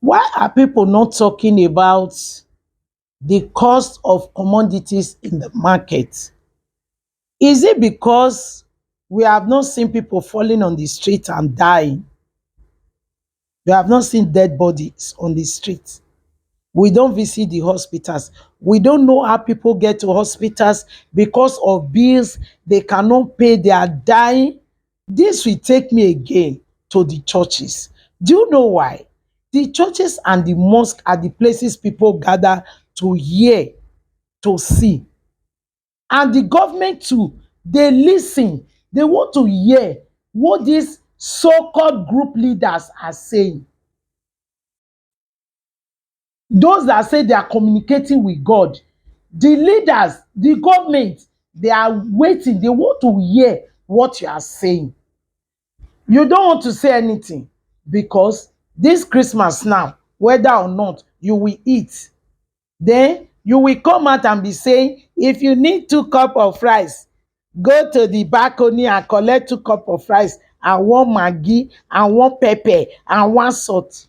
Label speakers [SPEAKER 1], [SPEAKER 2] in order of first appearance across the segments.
[SPEAKER 1] Why are people not talking about the cost of commodities in the market? Is it because we have not seen people falling on the street and dying? We have not seen dead bodies on the street. We don't visit the hospitals. We don't know how people get to hospitals because of bills they cannot pay. They are dying. This will take me again to the churches. Do you know why? The churches and the mosque are the places people gather to hear, to see. And the government too, they listen. They want to hear what these so-called group leaders are saying. Those that say they are communicating with God, the leaders, the government, they are waiting. They want to hear what you are saying. You don't want to say anything because this Christmas now, whether or not you will eat, then you will come out and be saying, if you need 2 cups of rice, go to the balcony and collect 2 cups of rice and 1 maggi and 1 pepper and 1 salt.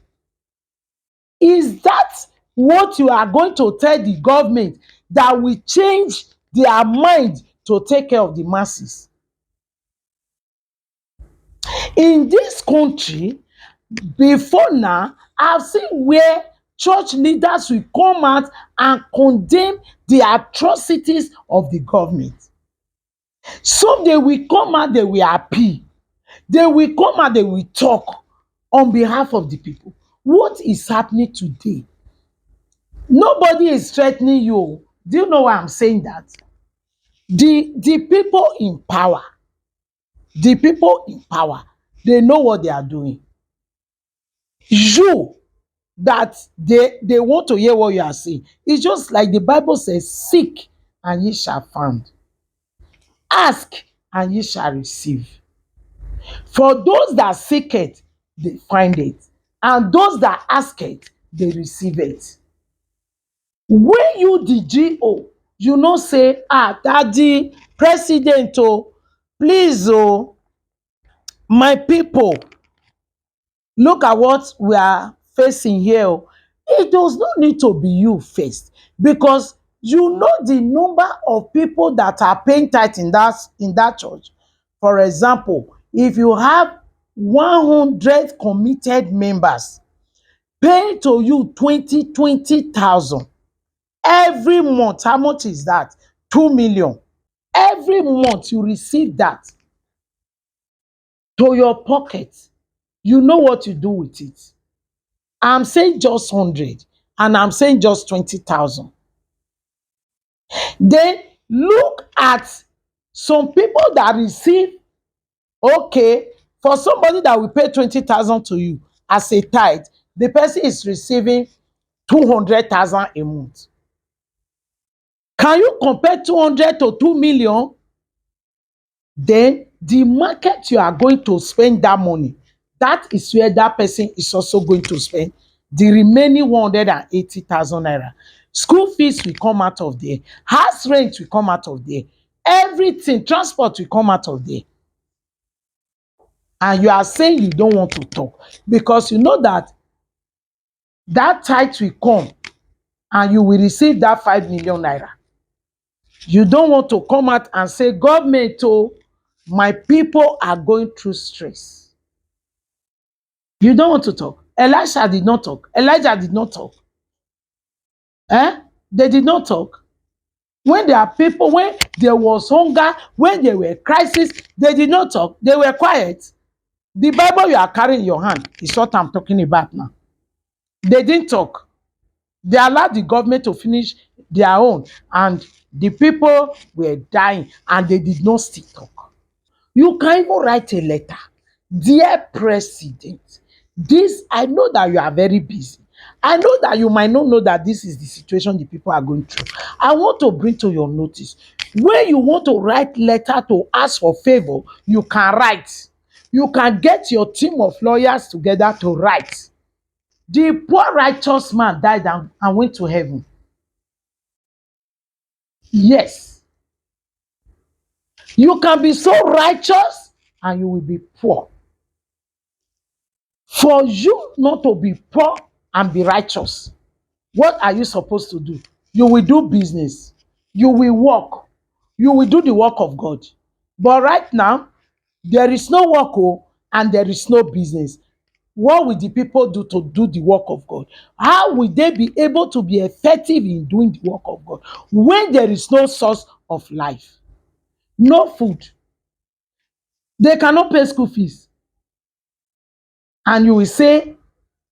[SPEAKER 1] Is that what you are going to tell the government that will change their mind to take care of the masses? In this country, before now, I've seen where church leaders will come out and condemn the atrocities of the government. Some they will come out, they will appeal. They will come out, they will talk on behalf of the people. What is happening today? Nobody is threatening you. Do you know why I'm saying that? The people in power, the people in power, they know what they are doing. You that they want to hear what you are saying. It's just like the Bible says, seek and ye shall find. Ask and ye shall receive. For those that seek it, they find it. And those that ask it, they receive it. When you the GO, you know say, daddy, president, oh, please, oh, my people, look at what we are facing here. Oh. It does not need to be you first because you know the number of people that are paying tithe in that church. For example, if you have 100 committed members paying to you 20,000 every month, how much is that? 2 million. Every month you receive that to your pocket. You know what you do with it. I'm saying just 100 and I'm saying just 20,000. Then look at some people that receive, okay, for somebody that will pay 20,000 to you as a tithe, the person is receiving 200,000 a month. Can you compare 200 to 2 million? Then the market you are going to spend that money, that is where that person is also going to spend the remaining 180,000 naira. School fees will come out of there. House rent will come out of there. Everything, transport will come out of there. And you are saying you don't want to talk because you know that that tithe will come and you will receive that 5 million naira. You don't want to come out and say, government, oh, my people are going through stress. You don't want to talk. Elisha did not talk. Elijah did not talk. Eh? They did not talk. When there are people, when there was hunger, when there were crises, they did not talk. They were quiet. The Bible you are carrying in your hand is what I'm talking about now. They didn't talk. They allowed the government to finish their own, and the people were dying, and they did not still talk. You can even write a letter. Dear President, this, I know that you are very busy. I know that you might not know that this is the situation the people are going through. I want to bring to your notice. When you want to write letter to ask for favor, you can write. You can get your team of lawyers together to write. The poor righteous man died and went to heaven. Yes. You can be so righteous and you will be poor. For you not to be poor and be righteous. What are you supposed to do? You will do business. You will work. You will do the work of God. But right now, there is no work, oh, and there is no business. What will the people do to do the work of God? How will they be able to be effective in doing the work of God when there is no source of life? No food. They cannot pay school fees. And you will say,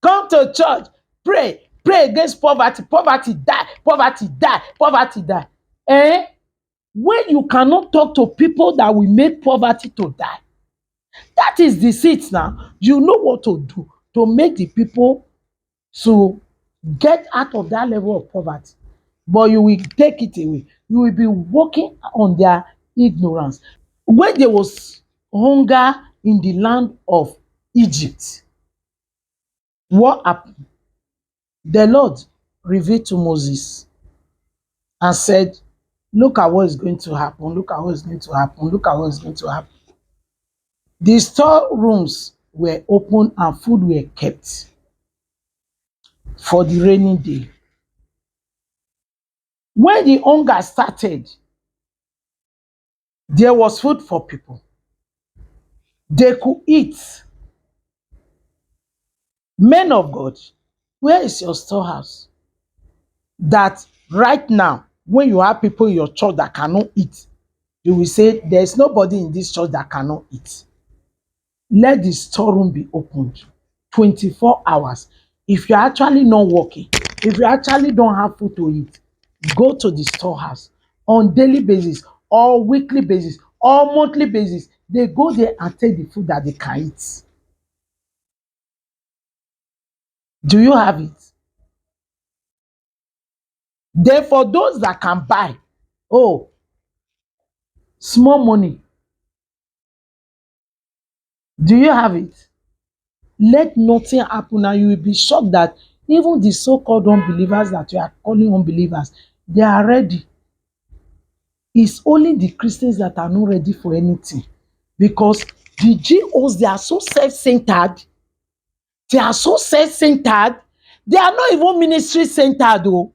[SPEAKER 1] come to church, pray, pray against poverty. Poverty die, poverty die, poverty die. Eh? When you cannot talk to people that will make poverty to die, that is deceit now. You know what to do to make the people to get out of that level of poverty. But you will take it away. You will be working on their ignorance. When there was hunger in the land of Egypt, what happened? The Lord revealed to Moses and said, look at what is going to happen. Look at what is going to happen. Look at what is going to happen. The storerooms were open and food were kept for the rainy day. When the hunger started, there was food for people. They could eat. Men of God, where is your storehouse? That right now, when you have people in your church that cannot eat, you will say, there is nobody in this church that cannot eat. Let the storeroom be opened 24 hours. If you're actually not working, if you actually don't have food to eat, go to the storehouse on daily basis or weekly basis or monthly basis. They go there and take the food that they can eat. Do you have it? Then for those that can buy, oh, small money. Do you have it? Let nothing happen and you will be shocked that even the so-called unbelievers that you are calling unbelievers, they are ready. It's only the Christians that are not ready for anything. Because the GOs, they are so self-centered. They are so self-centered. They are not even ministry-centered though.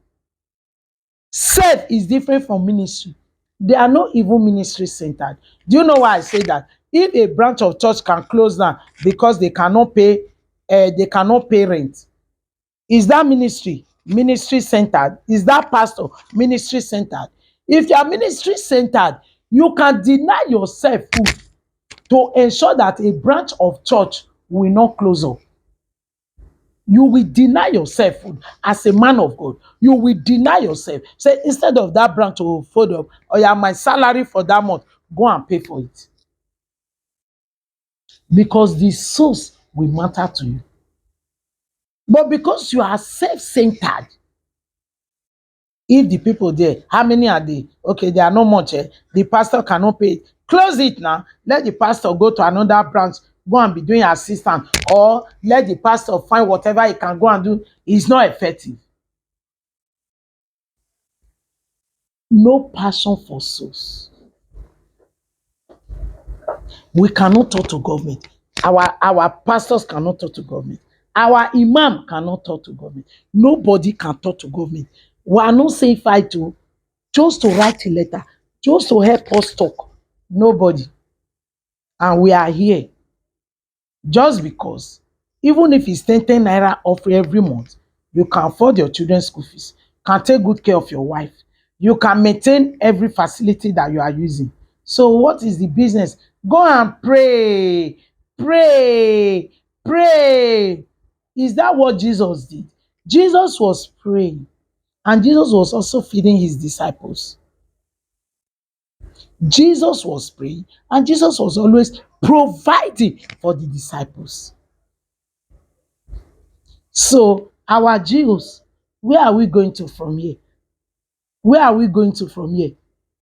[SPEAKER 1] Self is different from ministry. They are not even ministry-centered. Do you know why I say that? If a branch of church can close down because they cannot pay rent, is that ministry centered? Is that pastor ministry centered? If you are ministry centered, you can deny yourself food to ensure that a branch of church will not close up. You will deny yourself food as a man of God. You will deny yourself. Say, instead of that branch to fold up, or yeah, my salary for that month, go and pay for it. Because the source will matter to you. But because you are self-centered, if the people there, how many are they? Okay, they are not much. The pastor cannot pay. Close it now. Let the pastor go to another branch, go and be doing assistant, or let the pastor find whatever he can go and do. It's not effective. No passion for souls. We cannot talk to government. Our pastors cannot talk to government. Our imam cannot talk to government. Nobody can talk to government. We are not saying fight to just to write a letter, just to help us talk. Nobody. And we are here just because even if it's 10 naira off every month, you can afford your children's school fees, can take good care of your wife, you can maintain every facility that you are using. So what is the business? Go and pray, pray, pray. Is that what Jesus did? Jesus was praying and Jesus was also feeding his disciples. Jesus was praying and Jesus was always providing for the disciples. So our Jews, where are we going to from here? Where are we going to from here?